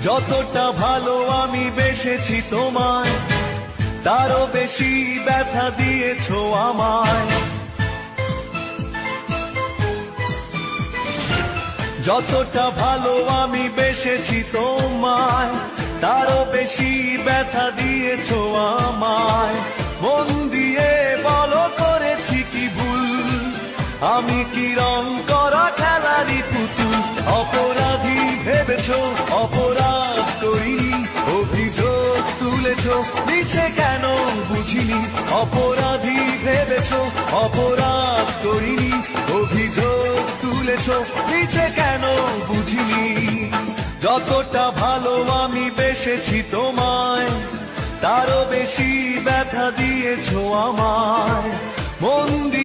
যতটা ভালো আমি বেসেছি তোমায়, তারও বেশি ব্যথা দিয়েছো আমায়। যতটা ভালো আমি বেসেছি তোমায়, তারও বেশি ব্যথা দিয়েছো আমায়। মন দিয়ে বলো করেছি কি ভুল, আমি কি রং করা খেলারই পুতুল? অপরাধী ভেবেছো, অপরাধ করিনি, অভিযোগ তুলেছো মিছে কেন বুঝিনি। অপরাধী ভেবেছো, অপরাধ করিনি, অভিযোগ তুলেছো মিছে কেন বুঝিনি। যতটা ভালো আমি বেসেছি তোমায়, তারও বেশি ব্যথা দিয়েছো আমায়। মন